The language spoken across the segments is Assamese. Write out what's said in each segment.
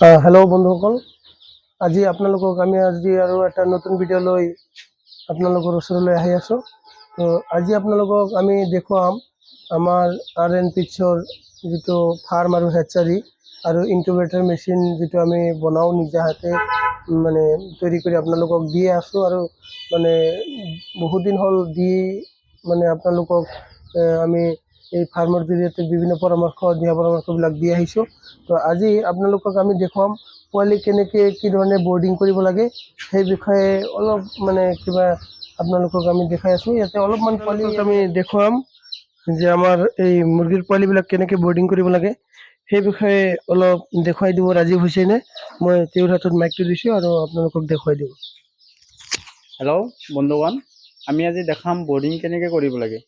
হেল্ল' বন্ধুসকল, আজি আপোনালোকক আজি আৰু এটা নতুন ভিডিঅ' লৈ আপোনালোকৰ ওচৰলৈ আহি আছোঁ। তো আজি আপোনালোকক আমি দেখুৱাম আমাৰ পিটছৰ যিটো ফাৰ্ম আৰু হেচাৰী আৰু ইনকুবেটৰ মেচিন যিটো আমি বনাওঁ নিজা হাতে মানে তৈৰি কৰি আপোনালোকক দি আছোঁ আৰু মানে বহুত দিন হ'ল দি মানে আপোনালোকক আমি এই ফাৰ্মৰ জৰিয়তে বিভিন্ন পৰামৰ্শবিলাক দি আহিছোঁ। তো আজি আপোনালোকক আমি দেখুৱাম পোৱালি কেনেকৈ কি ধৰণে বৰ্ডিং কৰিব লাগে সেই বিষয়ে অলপ মানে কিবা আপোনালোকক আমি দেখাই আছোঁ। ইয়াতে অলপমান পোৱালি আমি দেখুৱাম যে আমাৰ এই মুৰ্গীৰ পোৱালিবিলাক কেনেকৈ বৰ্ডিং কৰিব লাগে সেই বিষয়ে অলপ দেখুৱাই দিব ৰাজীৱ হুছেইনে। মই তেওঁৰ হাতত মাইকটো দিছোঁ আৰু আপোনালোকক দেখুৱাই দিম। হেল্ল' বন্ধুগণ, আমি আজি দেখাম বৰ্ডিং কেনেকৈ কৰিব লাগে।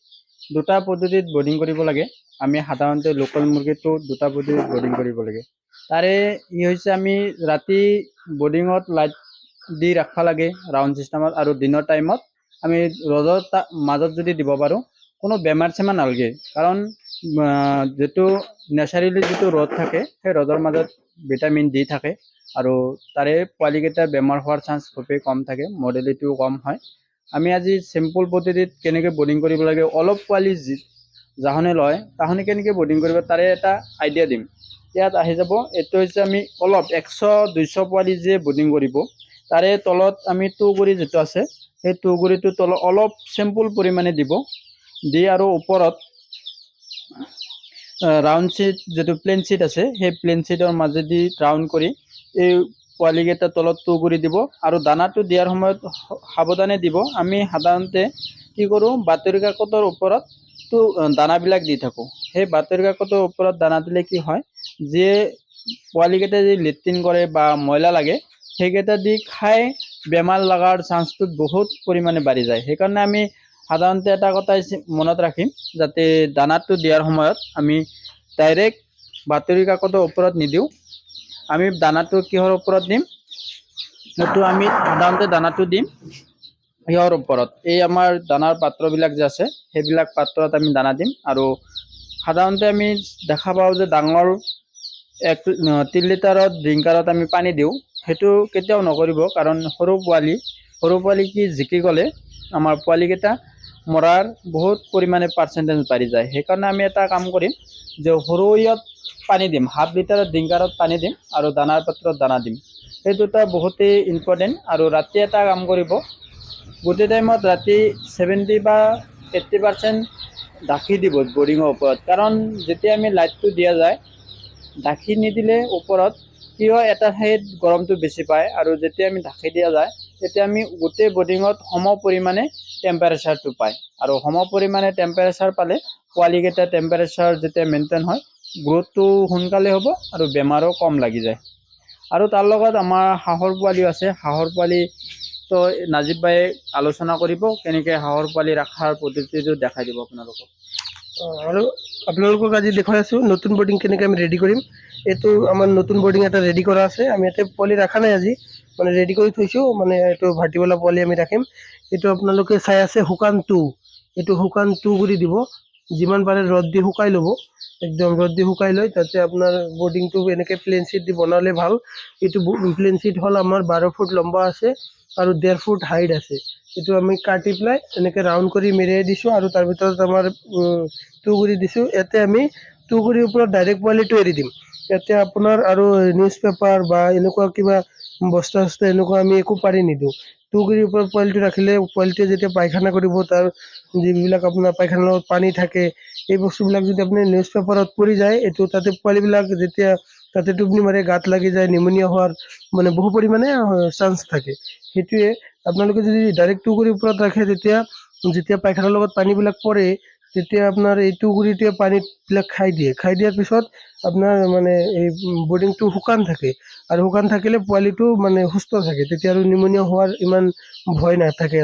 দুটা পদ্ধতিত বৰ্ডিং কৰিব লাগে। আমি সাধাৰণতে লোকেল মুৰ্গীটো দুটা পদ্ধতিত বৰ্ডিং কৰিব লাগে। তাৰে হৈছে আমি ৰাতি বৰ্ডিঙত লাইট দি ৰাখিব লাগে ৰাউণ্ড চিষ্টেমত, আৰু দিনৰ টাইমত আমি ৰ'দৰ মাজত যদি দিব পাৰোঁ কোনো বেমাৰ চেমাৰ নালাগে। কাৰণ যিটো নেচাৰেলি যিটো ৰ'দ থাকে সেই ৰ'দৰ মাজত ভিটামিন ডি থাকে আৰু তাৰে পোৱালিকেইটা বেমাৰ হোৱাৰ চান্স খুবেই কম থাকে, মৰ্টেলিটিও কম হয়। আমি আজি চিম্পল পদ্ধতিত কেনেকৈ বৰ্ডিং কৰিব লাগে, অলপ পোৱালি যাহনে লয় তাহনে কেনেকৈ বৰ্ডিং কৰিব তাৰে এটা আইডিয়া দিম। ইয়াত আহি যাব, এইটো হৈছে আমি অলপ 100-200 পোৱালি যে বৰ্ডিং কৰিব তাৰে তলত আমি তুঁহগুৰি যিটো আছে সেই তুঁহগুৰিটো তলত অলপ চিম্পল পৰিমাণে দিব দি আৰু ওপৰত ৰাউণ্ড শ্বীট যিটো প্লেন শ্বীট আছে সেই প্লেন শ্বীটৰ মাজেদি ৰাউণ্ড কৰি এই পোৱালিকেইটা তলত তুঁহগুৰি দিব আৰু দানাটো দিয়াৰ সময়ত সাৱধানে দিব। আমি সাধাৰণতে কি কৰোঁ, বাতৰি কাকতৰ ওপৰত দানাবিলাক দি থাকোঁ। সেই বাতৰি কাকতৰ ওপৰত দানা দিলে কি হয়, যে পোৱালিকেইটা যদি লেট্ৰিন কৰে বা ময়লা লাগে সেইকেইটা দি খাই বেমাৰ লগাৰ চান্সটো বহুত পৰিমাণে বাঢ়ি যায়। সেইকাৰণে আমি সাধাৰণতে এটা কথাই মনত ৰাখিম, যাতে দানাটো দিয়াৰ সময়ত আমি ডাইৰেক্ট বাতৰি কাকতৰ ওপৰত নিদিওঁ। আমি দানাটো কিহৰ ওপৰত দিম, সেইটো আমি সাধাৰণতে দানাটো দিম কিহৰ ওপৰত, এই আমাৰ দানাৰ পাত্ৰবিলাক যে আছে সেইবিলাক পাত্ৰত আমি দানা দিম। আৰু সাধাৰণতে আমি দেখা পাওঁ যে ডাঙৰ 3 লিটাৰত ড্ৰিংকাৰত আমি পানী দিওঁ। সেইটো কেতিয়াও নকৰিব, কাৰণ সৰু পোৱালি কি জিকি গ'লে আমাৰ পোৱালিকেইটা মৰাৰ বহুত পৰিমাণে পাৰ্চেণ্টেজ বাঢ়ি যায়। সেইকাৰণে আমি এটা কাম কৰিম যে সৰু ইয়াত পানী দিম, 1/2 লিটাৰত ড্ৰিংকাৰত পানী দিম আৰু দানাৰ পাত্ৰত দানা দিম। সেই দুটা বহুতেই ইম্পৰ্টেণ্ট। আৰু ৰাতি এটা কাম কৰিব, গোটেই টাইমত ৰাতি 70 বা 80% ঢাকি দিব বৰ্ডিঙৰ ওপৰত। কাৰণ যেতিয়া আমি লাইটটো দিয়া যায়, ঢাকি নিদিলে ওপৰত কি হয়, এটা ঠাইত গৰমটো বেছি পায়, আৰু যেতিয়া আমি ঢাকি দিয়া যায় তেতিয়া আমি গোটেই বৰ্ডিঙত সম পৰিমাণে টেম্পাৰেচাৰটো পায়। আৰু সম পৰিমাণে টেম্পাৰেচাৰ পালে পোৱালিকেইটা টেম্পাৰেচাৰ যেতিয়া মেইনটেইন হয়, গ্ৰোথটো সোনকালে হ'ব আৰু বেমাৰো কম লাগি যায়। আৰু তাৰ লগত আমাৰ হাঁহৰ পোৱালিও আছে। হাঁহৰ পোৱালি তো নাজিব ভাইয়ে আলোচনা কৰিব, কেনেকৈ হাঁহৰ পোৱালি ৰখাৰ পদ্ধতিটো দেখাই দিব আপোনালোকক। আৰু আপোনালোকক আজি দেখুৱাই আছোঁ নতুন বৰ্ডিং কেনেকৈ আমি ৰেডি কৰিম। এইটো আমাৰ নতুন বৰ্ডিং এটা ৰেডি কৰা আছে। আমি ইয়াতে পোৱালি ৰখা নাই, আজি মানে ৰেডি কৰি থৈছোঁ। মানে এইটো ভাটিবেলা পোৱালি আমি ৰাখিম। এইটো আপোনালোকে চাই আছে শুকান তুঁহ, এইটো শুকান তুঁহগুৰি দিব। যিমান পাৰে ৰ'দ দি শুকাই ল'ব, একদম ৰ'দ দি শুকাই লৈ তাতে আপোনাৰ বৰ্ডিংটো এনেকৈ প্লেন শ্বীট দি বনালে ভাল। এইটো প্লেন শ্বীট হ'ল আমাৰ 12 ফুট লম্বা আছে আৰু 1.5 ফুট হাইট আছে। এইটো আমি কাটি পেলাই এনেকৈ ৰাউণ্ড কৰি মেৰিয়াই দিছোঁ আৰু তাৰ ভিতৰত আমাৰ তুঁহগুৰি দিছোঁ। ইয়াতে আমি তুঁহগুৰিৰ ওপৰত ডাইৰেক্ট পোৱালিটো এৰি দিম। ইয়াতে আপোনাৰ আৰু নিউজ পেপাৰ বা এনেকুৱা কিবা বস্তা চস্তা এনেকুৱা আমি একো পাৰি নিদিওঁ। তুঁহগুৰিৰ ওপৰত পোৱালিটো ৰাখিলে পোৱালিটোৱে যেতিয়া পায়খানা কৰিব, তাৰ যিবিলাক আপোনাৰ পায়খানাৰ লগত পানী থাকে এই বস্তুবিলাক যদি আপুনি নিউজ পেপাৰত পৰি যায়, এইটো তাতে পোৱালিবিলাক যেতিয়া তাতে টোপনি মাৰে গাত লাগি যায়, নিমনিয়া হোৱাৰ মানে বহু পৰিমাণে চান্স থাকে। সেইটোৱে আপোনালোকে যদি ডাইৰেক্ট তুঁহগুৰিৰ ওপৰত ৰাখে, যেতিয়া পায়খানাৰ লগত পানীবিলাক পৰে তেতিয়া আপোনাৰ এই তুঁহগুৰিটোৱে পানীবিলাক খাই দিয়ে। খাই দিয়াৰ পিছত আপোনাৰ মানে এই বৰ্ডিংটো শুকান থাকে, আৰু শুকান থাকিলে পোৱালিটো মানে সুস্থ থাকে, তেতিয়া আৰু নিমনিয়া হোৱাৰ ইমান ভয় নাথাকে।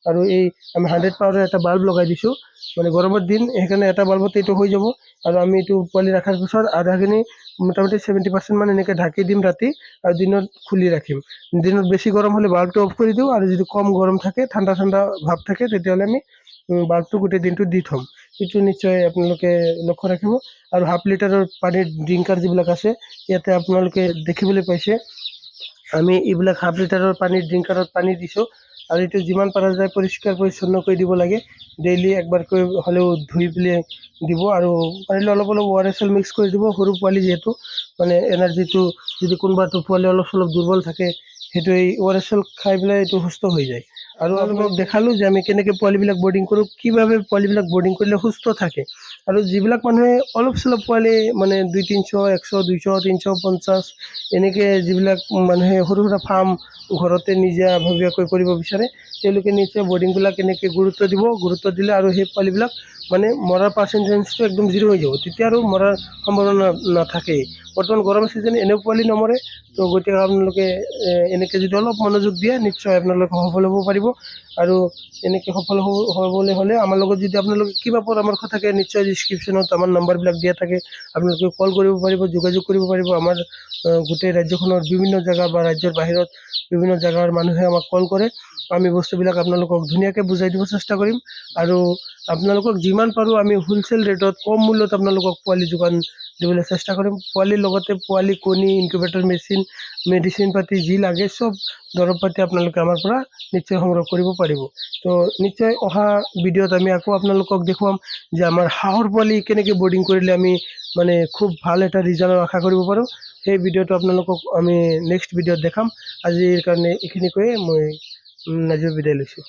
আৰু এই আমি 100 পাৱাৰৰ এটা বাল্ব লগাই দিছোঁ, মানে গৰমৰ দিন সেইকাৰণে এটা বাল্বতে এইটো হৈ যাব। আৰু আমি এইটো পোৱালি ৰখাৰ পিছত আধাখিনি মোটামুটি 70% মান এনেকৈ ঢাকি দিম ৰাতি, আৰু দিনত খুলি ৰাখিম। দিনত বেছি গৰম হ'লে বাল্বটো অফ কৰি দিওঁ, আৰু যদি কম গৰম থাকে ঠাণ্ডা ভাৱ থাকে তেতিয়াহ'লে আমি বাল্বটো গোটেই দিনটো দি থ'ম। এইটো নিশ্চয় আপোনালোকে লক্ষ্য ৰাখিব। আৰু হাফ লিটাৰৰ পানীৰ ড্ৰিংকাৰ যিবিলাক আছে ইয়াতে আপোনালোকে দেখিবলৈ পাইছে আমি এইবিলাক হাফ লিটাৰৰ পানীৰ ড্ৰিংকাৰত পানী দিছোঁ। আৰু এইটো যিমান পৰা যায় পৰিষ্কাৰ পৰিচ্ছন্ন কৰি দিব লাগে, ডেইলি একবাৰকৈ হ'লেও ধুই পেলাই দিব। আৰু পাৰিলে অলপ অলপ ORS মিক্স কৰি দিব, সৰু পোৱালি যিহেতু মানে এনাৰ্জিটো যদি কোনোবাটো পোৱালি অলপ চলপ দুৰ্বল থাকে সেইটো এই ORS খাই পেলাই এইটো সুস্থ হৈ যায়। আৰু আপোনালোকক দেখালোঁ যে আমি কেনেকৈ পোৱালিবিলাক বৰ্ডিং কৰোঁ, কিভাৱে পোৱালিবিলাক বৰ্ডিং কৰিলে সুস্থ থাকে। আৰু যিবিলাক মানুহে অলপ চলপ পোৱালি মানে 200-300, 100, 200, 350 এনেকৈ যিবিলাক মানুহে সৰু সুৰা ফাৰ্ম ঘৰতে নিজাববীয়াকৈ কৰিব বিচাৰে তেওঁলোকে নিশ্চয় বৰ্ডিংবিলাক এনেকৈ গুৰুত্ব দিলে আৰু সেই পোৱালিবিলাক মানে মৰাৰ পাৰ্চেণ্টেজটো একদম 0 হৈ যাব। তেতিয়া আৰু মৰাৰ সম্ভাৱনা নাথাকেই। বৰ্তমান গৰম ছিজন এনেও পোৱালি নমৰে। তো গতিকে আপোনালোকে এনেকৈ যদি অলপ মনোযোগ দিয়ে নিশ্চয় আপোনালোকে সফল হ'ব পাৰিব। আৰু এনেকৈ সফল হ'বলৈ হ'লে আমাৰ লগত যদি আপোনালোকে কিবা পৰামৰ্শ থাকে নিশ্চয় ডিছক্ৰিপশ্যনত আমাৰ নম্বৰবিলাক দিয়া থাকে, আপোনালোকে কল কৰিব পাৰিব, যোগাযোগ কৰিব পাৰিব। আমাৰ গোটেই ৰাজ্যখনৰ বিভিন্ন জেগা বা ৰাজ্যৰ বাহিৰত বিভিন্ন জেগাৰ মানুহে আমাক কল কৰে। আমি বস্তুবিলাক আপোনালোকক ধুনীয়াকৈ বুজাই দিব চেষ্টা কৰিম। আৰু আপোনালোকক যিমান পাৰোঁ আমি হোলচেল ৰেটত কম মূল্যত আপোনালোকক পোৱালি যোগান দিবলৈ চেষ্টা কৰিম। পোৱালিৰ লগতে পোৱালি, কণী, ইনকিউবেটৰ মেচিন, মেডিচিন পাতি যি লাগে চব দৰৱ পাতি আপোনালোকে আমাৰ পৰা নিশ্চয় সংগ্ৰহ কৰিব পাৰিব। তো নিশ্চয় অহা ভিডিঅ'ত আমি আকৌ আপোনালোকক দেখুৱাম যে আমাৰ হাঁহৰ পোৱালি কেনেকৈ বৰ্ডিং কৰিলে আমি মানে খুব ভাল এটা ৰিজাল্ট আশা কৰিব পাৰোঁ। সেই ভিডিঅ'টো আপোনালোকক আমি নেক্সট ভিডিঅ'ত দেখাম। আজিৰ কাৰণে এইখিনি কৈয়ে মই আজিৰ বিদায় লৈছোঁ।